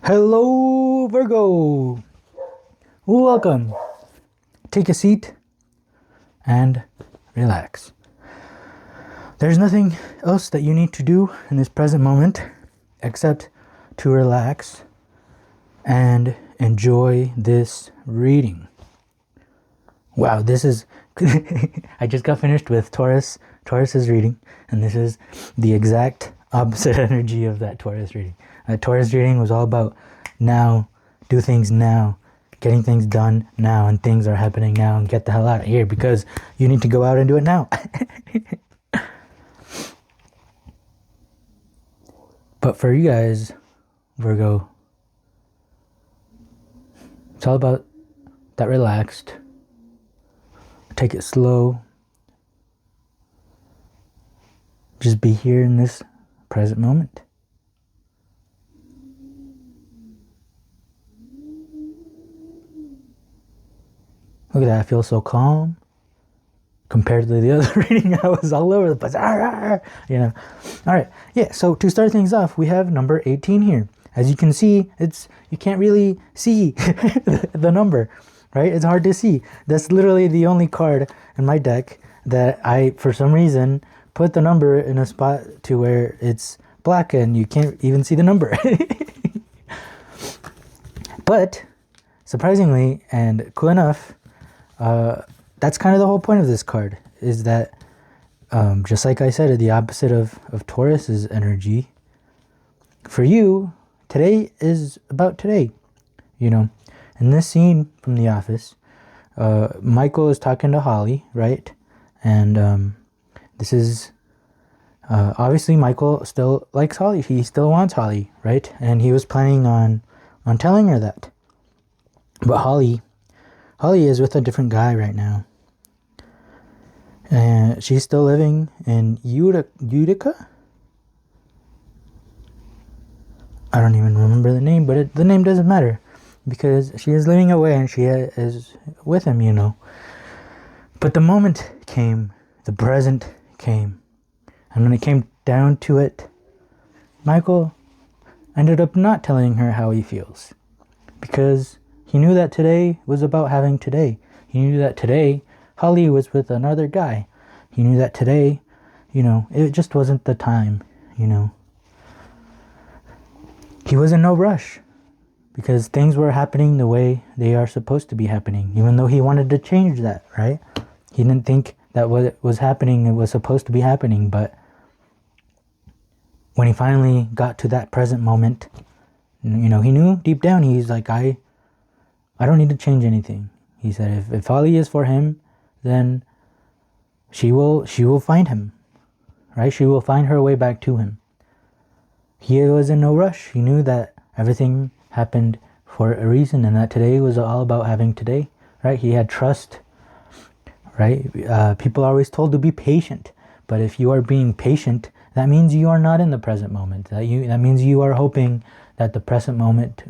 Hello, Virgo. Welcome. Take a seat and relax. There's nothing else that you need to do in this present moment except to relax and enjoy this reading. Wow, this is... I just got finished with Taurus's reading, and this is the exact opposite energy of that Taurus reading. That Taurus reading was all about now, do things now, getting things done now, and things are happening now, and get the hell out of here because you need to go out and do it now. But for you guys, Virgo, it's all about that relaxed. Take it slow. Just be here in this present moment. Look at that, I feel so calm. Compared to the other reading, I was all over the place. You know. Alright, yeah, so to start things off, we have number 18 here. As you can see, you can't really see the number, right? It's hard to see. That's literally the only card in my deck that I, for some reason, put the number in a spot to where it's black and you can't even see the number. But, surprisingly and cool enough, that's kind of the whole point of this card, is that just like I said, the opposite of Taurus's energy, for you, today is about today. You know, in this scene from The Office, Michael is talking to Holly, right? And this is obviously Michael still likes Holly. He still wants Holly, right? And he was planning on telling her that. But Holly is with a different guy right now. And she's still living in Utica? I don't even remember the name, but the name doesn't matter. Because she is living away and she is with him, you know. But the moment came, the present came. And when it came down to it, Michael ended up not telling her how he feels. Because he knew that today was about having today. He knew that today, Holly was with another guy. He knew that today, you know, it just wasn't the time, you know. He was in no rush. Because things were happening the way they are supposed to be happening. Even though he wanted to change that, right? He didn't think that what was happening, it was supposed to be happening. But when he finally got to that present moment, you know, he knew deep down, he's like, I don't need to change anything. He said, if Holly is for him, then she will find him, right? She will find her way back to him. He was in no rush. He knew that everything happened for a reason, and that today was all about having today, right? He had trust, right? People are always told to be patient, but if you are being patient, that means you are not in the present moment. That means you are hoping that the present moment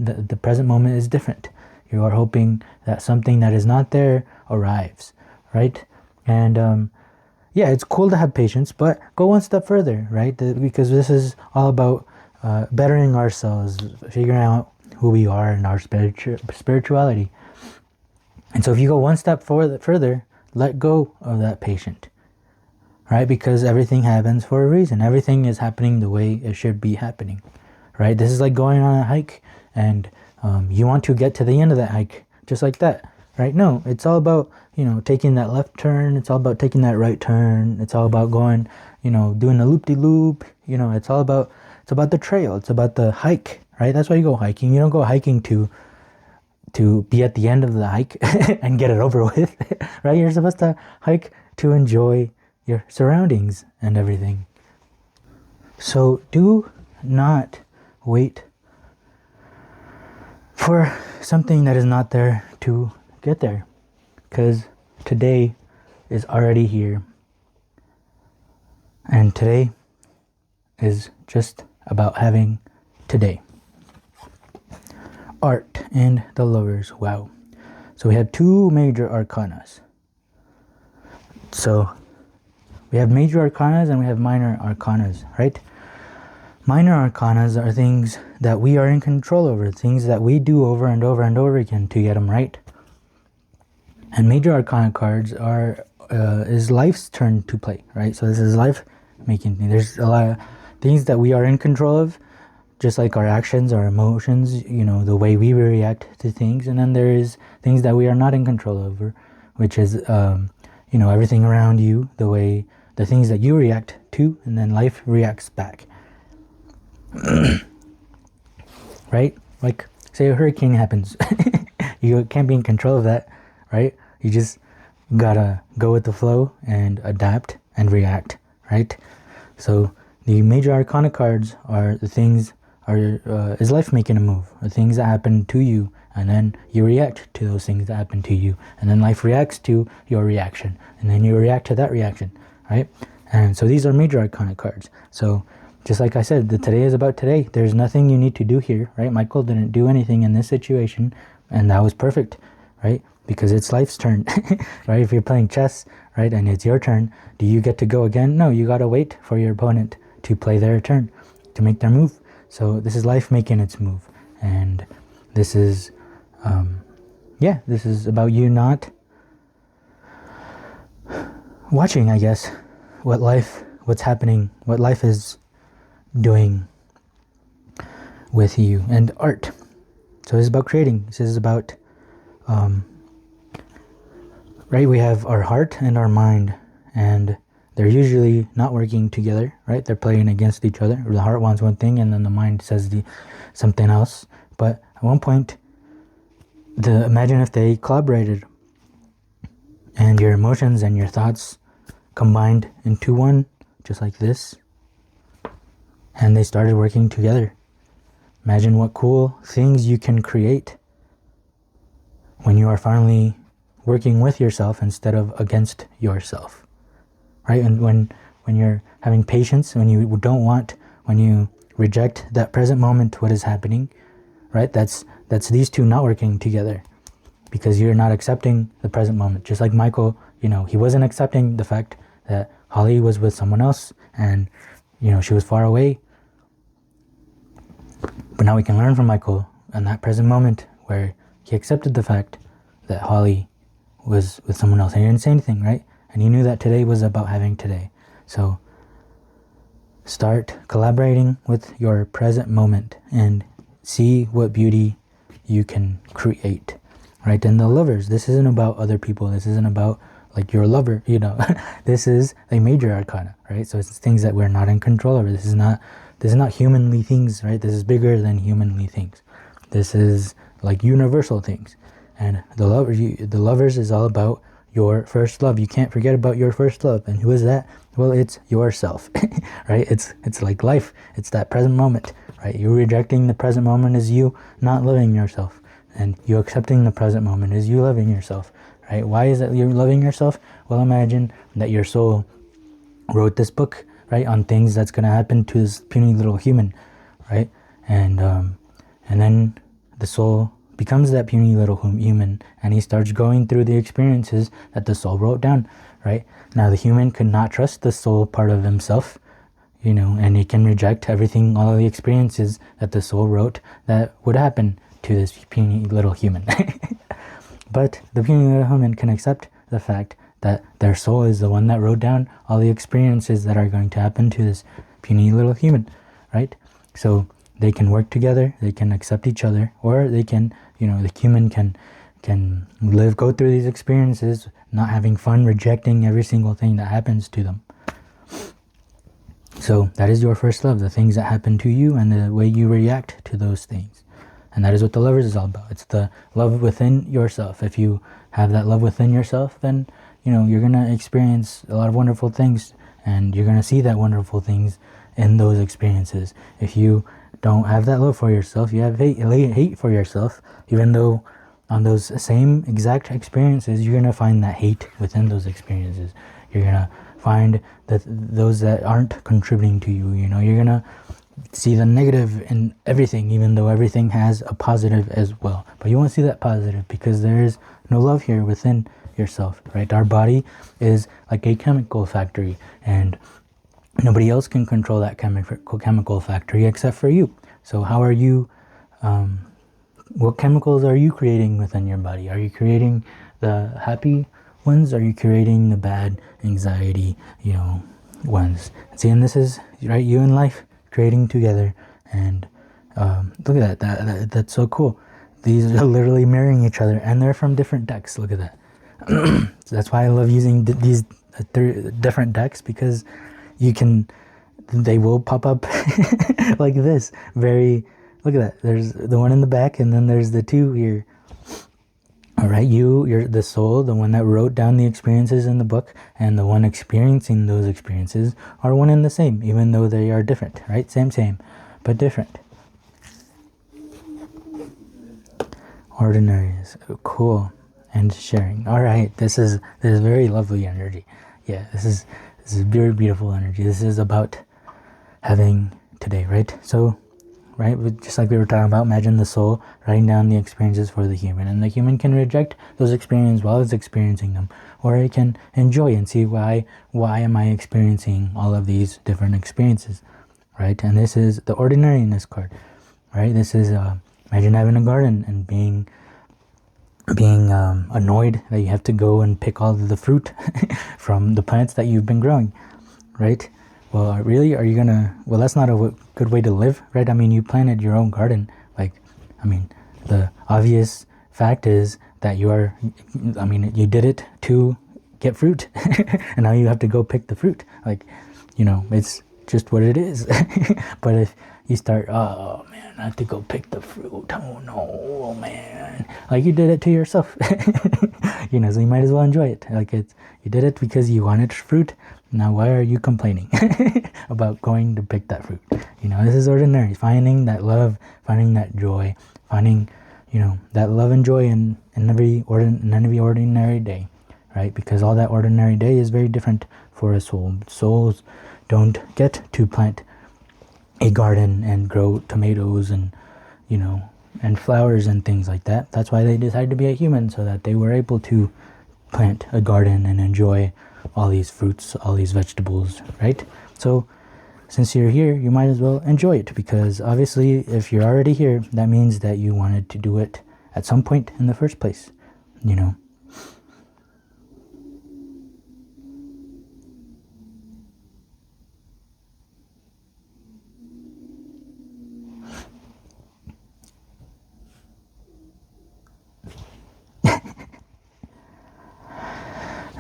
is different. You are hoping that something that is not there arrives, right? And yeah, it's cool to have patience, but go one step further, right? Because this is all about bettering ourselves, figuring out who we are and our spirituality. And so if you go one step further, let go of that patient, right? Because everything happens for a reason. Everything is happening the way it should be happening, right? This is like going on a hike, and you want to get to the end of that hike just like that, right? No, it's all about, you know, taking that left turn. It's all about taking that right turn. It's all about going, you know, doing a loop-de-loop. You know, it's about the trail. It's about the hike, right? That's why you go hiking. You don't go hiking to be at the end of the hike and get it over with, right? You're supposed to hike to enjoy your surroundings and everything. So do not wait for something that is not there to get there, because today is already here, and today is just about having today. Art and the Lovers. Wow. So we have two major arcanas. So we have major arcanas and we have minor arcanas, right? Minor arcanas are things that we are in control over, things that we do over and over and over again to get them right. And major arcana cards are is life's turn to play, right? So this is life making. There's a lot of things that we are in control of, just like our actions, our emotions, you know, the way we react to things. And then there is things that we are not in control over, which is, you know, everything around you, the things that you react to, and then life reacts back. Right? Like, say a hurricane happens. You can't be in control of that, right? You just gotta go with the flow and adapt and react, right? So the major arcana cards are the things is life making a move, the things that happen to you, and then you react to those things that happen to you, and then life reacts to your reaction, and then you react to that reaction, right? And so these are major arcana cards. So just like I said, today is about today. There's nothing you need to do here, right? Michael didn't do anything in this situation, and that was perfect, right? Because it's life's turn, right? If you're playing chess, right, and it's your turn, do you get to go again? No, you gotta wait for your opponent to play their turn, to make their move. So this is life making its move, and this is, this is about you not watching, I guess, what's happening, what life is doing with you. And art. So this is about creating. This is about, right, we have our heart and our mind, and they're usually not working together, right? They're playing against each other. The heart wants one thing, and then the mind says something else. But at one point, imagine if they collaborated, and your emotions and your thoughts combined into one, just like this, and they started working together. Imagine what cool things you can create when you are finally working with yourself instead of against yourself. Right? And when you're having patience, when you reject that present moment, what is happening, right? That's these two not working together, because you're not accepting the present moment. Just like Michael, you know, he wasn't accepting the fact that Holly was with someone else, and, you know, she was far away. But now we can learn from Michael in that present moment where he accepted the fact that Holly was with someone else, and he didn't say anything, right? And he knew that today was about having today. So start collaborating with your present moment and see what beauty you can create, right? And the lovers, this isn't about other people. This isn't about like your lover, you know. This is a major arcana, right? So it's things that we're not in control of. This is not humanly things, right? This is bigger than humanly things. This is like universal things. And the lovers is all about your first love. You can't forget about your first love. And who is that? Well, it's yourself, right? It's like life. It's that present moment, right? You rejecting the present moment is you not loving yourself. And you accepting the present moment is you loving yourself, right? Why is that you're loving yourself? Well, imagine that your soul wrote this book, right, on things that's going to happen to this puny little human, right? And then the soul becomes that puny little human, and he starts going through the experiences that the soul wrote down, right? Now the human could not trust the soul part of himself, you know, and he can reject everything, all of the experiences that the soul wrote that would happen to this puny little human. But the puny little human can accept the fact that their soul is the one that wrote down all the experiences that are going to happen to this puny little human, right? So they can work together, they can accept each other, or they can, you know, the human can go through these experiences, not having fun, rejecting every single thing that happens to them. So that is your first love, the things that happen to you and the way you react to those things. And that is what the lovers is all about. It's the love within yourself. If you have that love within yourself, then, you know, you're going to experience a lot of wonderful things, and you're going to see that wonderful things in those experiences. If you don't have that love for yourself, you have hate for yourself, even though on those same exact experiences, you're going to find that hate within those experiences. You're going to find that those that aren't contributing to you, you know, you're going to see the negative in everything, even though everything has a positive as well. But you won't see that positive because there is no love here within yourself, right? Our body is like a chemical factory, and nobody else can control that chemical factory except for you. So how are you, what chemicals are you creating within your body? Are you creating the happy ones? Are you creating the bad anxiety, ones? See, and this is, right, you and life creating together. And look at that. That's so cool. These are literally mirroring each other, and they're from different decks. Look at that. So that's why I love using these different decks, because they will pop up like this. Look at that. There's the one in the back, and then there's the two here. All right, you're the soul, the one that wrote down the experiences in the book, and the one experiencing those experiences are one and the same, even though they are different, right? Same, but different. Ordinaries, cool, and sharing. All right, this is very lovely energy. Yeah, this is very beautiful energy. This is about having today, right? So, right, just like we were talking about, imagine the soul writing down the experiences for the human, and the human can reject those experiences while it's experiencing them, or it can enjoy and see why am I experiencing all of these different experiences, right? And this is the ordinariness card, right? This is imagine having a garden and being annoyed that you have to go and pick all of the fruit from the plants that you've been growing, right? Well, really, are you gonna? Well, that's not a good way to live, right? I mean, you planted your own garden. The obvious fact is that you did it to get fruit, and now you have to go pick the fruit. It's just what it is. But if you start, oh man, I have to go pick the fruit. Oh no, oh man, you did it to yourself. So you might as well enjoy it. You did it because you wanted fruit. Now, why are you complaining about going to pick that fruit? This is ordinary. Finding that love, finding that joy, finding, that love and joy in every ordinary day, right? Because all that ordinary day is very different for a soul. Souls don't get to plant a garden and grow tomatoes and, and flowers and things like that. That's why they decided to be a human, so that they were able to plant a garden and enjoy all these fruits, all these vegetables, right? So since you're here, you might as well enjoy it, because obviously if you're already here, that means that you wanted to do it at some point in the first place,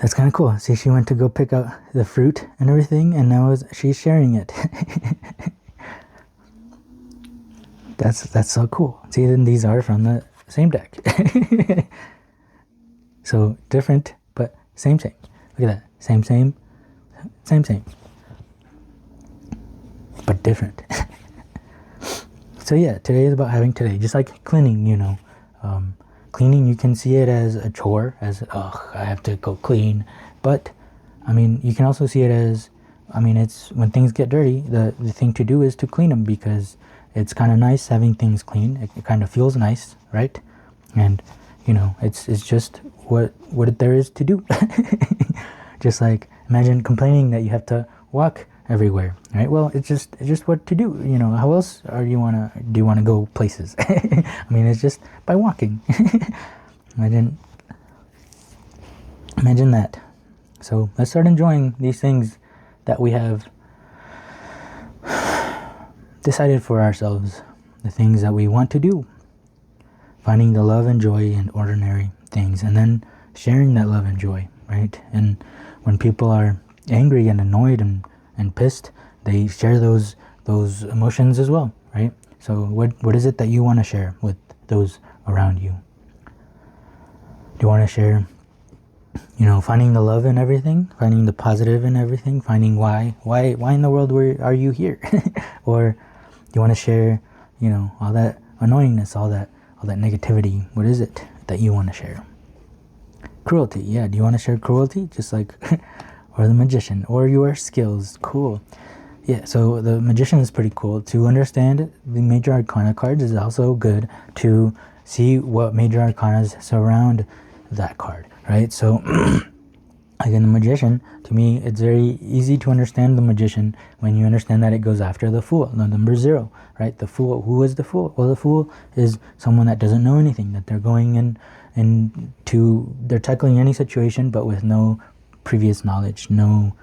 That's kind of cool. See, she went to go pick out the fruit and everything, and now she's sharing it. That's so cool. See, then these are from the same deck. So different, but same. Look at that. Same. But different. So yeah, today is about having today. Just like cleaning, cleaning, you can see it as a chore, as, I have to go clean. But, you can also see it as, it's when things get dirty, the thing to do is to clean them, because it's kind of nice having things clean. It kind of feels nice, right? And, it's just what there is to do. Just like, imagine complaining that you have to walk everywhere, right? Well, it's just what to do. How else do you want to go places? It's just by walking. Imagine that. So let's start enjoying these things that we have decided for ourselves, the things that we want to do, finding the love and joy in ordinary things, and then sharing that love and joy, right? And when people are angry and annoyed and pissed, they share those emotions as well, right? So what is it that you want to share with those around you? Do you want to share, finding the love in everything, finding the positive in everything, finding why in the world are you here? Or do you want to share, all that annoyingness, all that negativity? What is it that you want to share? Cruelty, yeah. Do you want to share cruelty? Just like, or the magician, or your skills? Cool. Yeah, so the magician is pretty cool. To understand the major arcana cards is also good to see what major arcanas surround that card, right? So Like in the magician, to me, it's very easy to understand the magician when you understand that it goes after the fool, the number 0, right? The fool, who is the fool? Well, the fool is someone that doesn't know anything, that they're going they're tackling any situation, but with no previous knowledge, no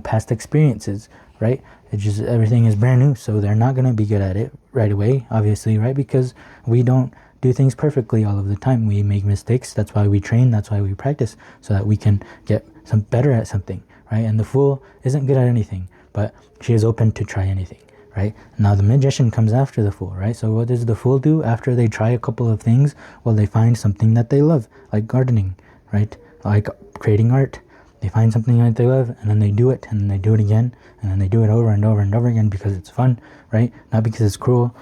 past experiences, right? It's just, everything is brand new, so they're not going to be good at it right away, obviously, right? Because we don't do things perfectly all of the time. We make mistakes. That's why we train. That's why we practice, so that we can get some better at something, right? And the fool isn't good at anything, but she is open to try anything, right? Now the magician comes after the fool, right? So what does the fool do after they try a couple of things? Well, they find something that they love, like gardening, right? Like creating art. They find something that they love, and then they do it, and then they do it again, and then they do it over and over and over again because it's fun, right? Not because it's cruel,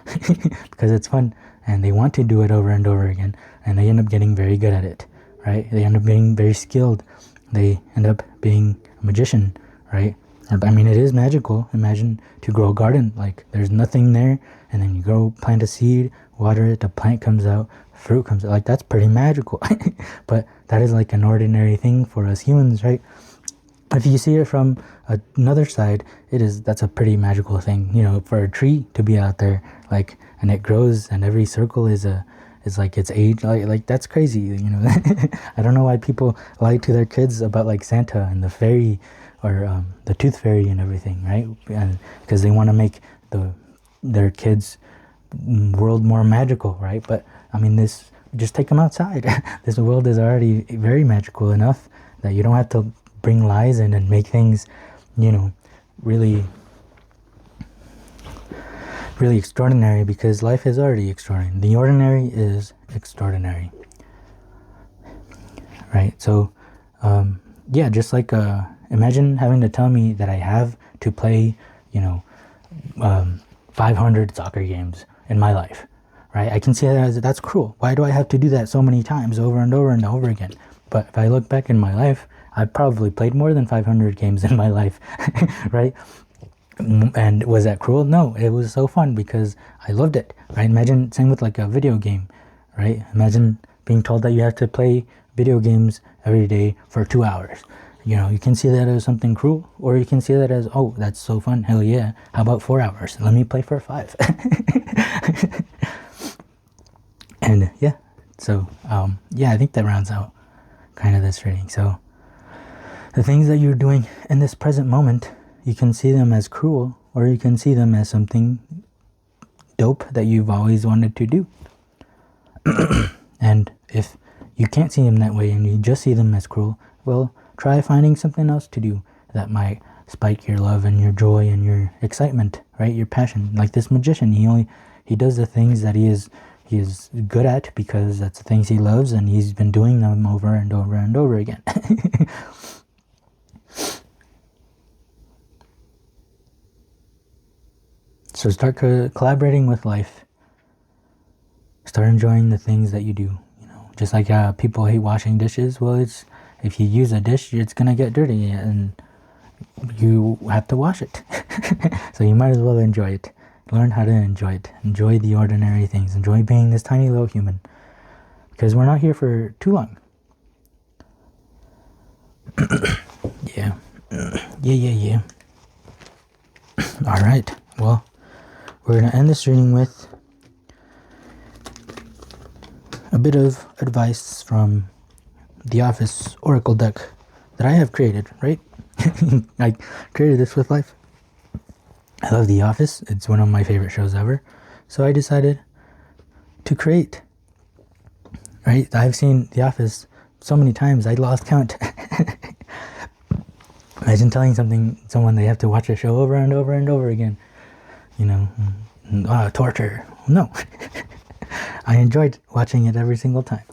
because it's fun, and they want to do it over and over again, and they end up getting very good at it, right? They end up being very skilled. They end up being a magician, right? I mean, it is magical. Imagine to grow a garden, like there's nothing there, and then you plant a seed, water it, a plant comes out, fruit comes out. Like, that's pretty magical. But that is like an ordinary thing for us humans, right? If you see it from another side, that's a pretty magical thing, you know, for a tree to be out there, like, and it grows, and every circle is like its age, like that's crazy, you know. I don't know why people lie to their kids about like Santa and the fairy, or the tooth fairy and everything, right? Because they want to make their kids' world more magical, right? But I mean, just take them outside. This world is already very magical enough that you don't have to bring lies in and make things, you know, really extraordinary, because life is already extraordinary. The ordinary is extraordinary, right? So yeah, just like imagine having to tell me that I have to play, you know, 500 soccer games in my life, right? I can see that as, that's cruel. Why do I have to do that so many times over and over and over again? But if I look back in my life, I've probably played more than 500 games in my life, right? And was that cruel? No, it was so fun because I loved it, right? Imagine, same with like a video game, right? Imagine being told that you have to play video games every day for 2 hours. You know, you can see that as something cruel, or you can see that as, oh, that's so fun, hell yeah. How about 4 hours? Let me play for 5. And yeah, so yeah, I think that rounds out kind of this reading. So the things that you're doing in this present moment, you can see them as cruel, or you can see them as something dope that you've always wanted to do. And if you can't see them that way and you just see them as cruel, well, try finding something else to do that might spike your love and your joy and your excitement, right? Your passion. Like this magician, he does the things that he is good at because that's the things he loves, and he's been doing them over and over and over again. So start collaborating with life. Start enjoying the things that you do. You know, just like people hate washing dishes. Well, if you use a dish, it's gonna get dirty, and you have to wash it. So you might as well enjoy it. Learn how to enjoy it. Enjoy the ordinary things. Enjoy being this tiny little human, because we're not here for too long. Yeah. Yeah. All right. Well, we're going to end this reading with a bit of advice from the Office Oracle deck that I have created, right? I created this with life. I love The Office. It's one of my favorite shows ever. So I decided to create, right? I've seen The Office so many times, I lost count. Imagine telling someone they have to watch a show over and over and over again. You know, torture. No. I enjoyed watching it every single time.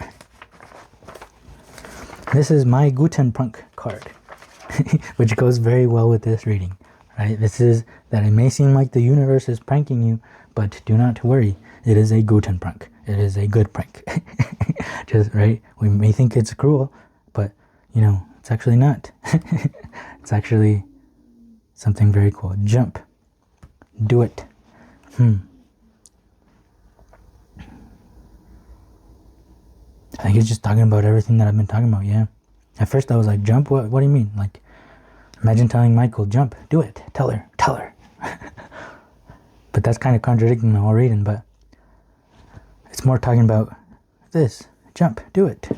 This is my Guten Prunk card, which goes very well with this reading, right? This is that it may seem like the universe is pranking you, but do not worry. It is a Guten Prunk. It is a good prank. Just, right? We may think it's cruel, but, you know, it's actually not. It's actually something very cool. Jump. Do it. I think it's just talking about everything that I've been talking about, yeah. At first I was like, jump? What do you mean? Like, imagine telling Michael, jump, do it, tell her. But that's kind of contradicting the whole reading, but it's more talking about this. Jump, do it.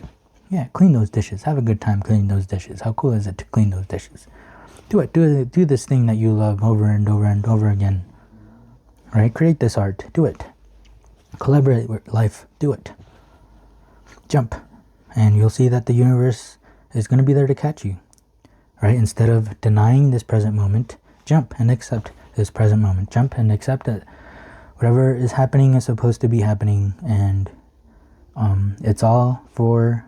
Yeah, clean those dishes. Have a good time cleaning those dishes. How cool is it to clean those dishes? Do it. Do this thing that you love over and over and over again. Right? Create this art. Do it. Collaborate with life. Do it. Jump. And you'll see that the universe is going to be there to catch you. Right? Instead of denying this present moment, jump and accept this present moment. Jump and accept that whatever is happening is supposed to be happening, and it's all for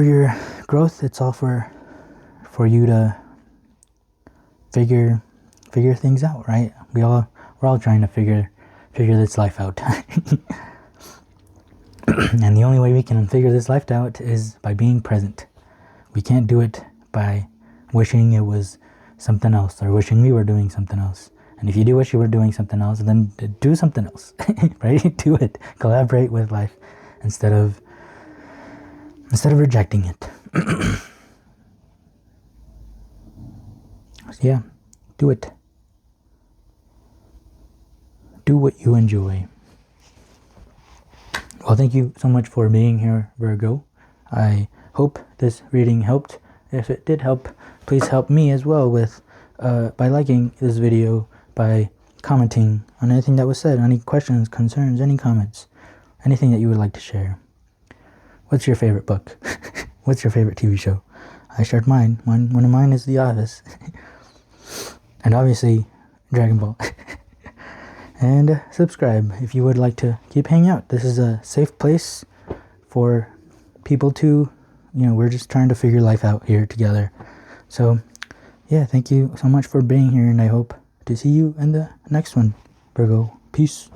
your growth. It's all for you to figure things out, right? We're all trying to figure this life out. And the only way we can figure this life out is by being present. We can't do it by wishing it was something else or wishing we were doing something else. And if you do wish you were doing something else, then do something else. Right? Do it. Collaborate with life instead of rejecting it. So yeah, do it. Do what you enjoy. Well, thank you so much for being here, Virgo. I hope this reading helped. If it did help, please help me as well with by liking this video, by commenting on anything that was said, any questions, concerns, any comments, anything that you would like to share. What's your favorite book? What's your favorite TV show? I shared mine. One of mine is The Office. And obviously, Dragon Ball. And subscribe if you would like to keep hanging out. This is a safe place for people to, we're just trying to figure life out here together. So, yeah, thank you so much for being here, and I hope to see you in the next one, Virgo. Peace.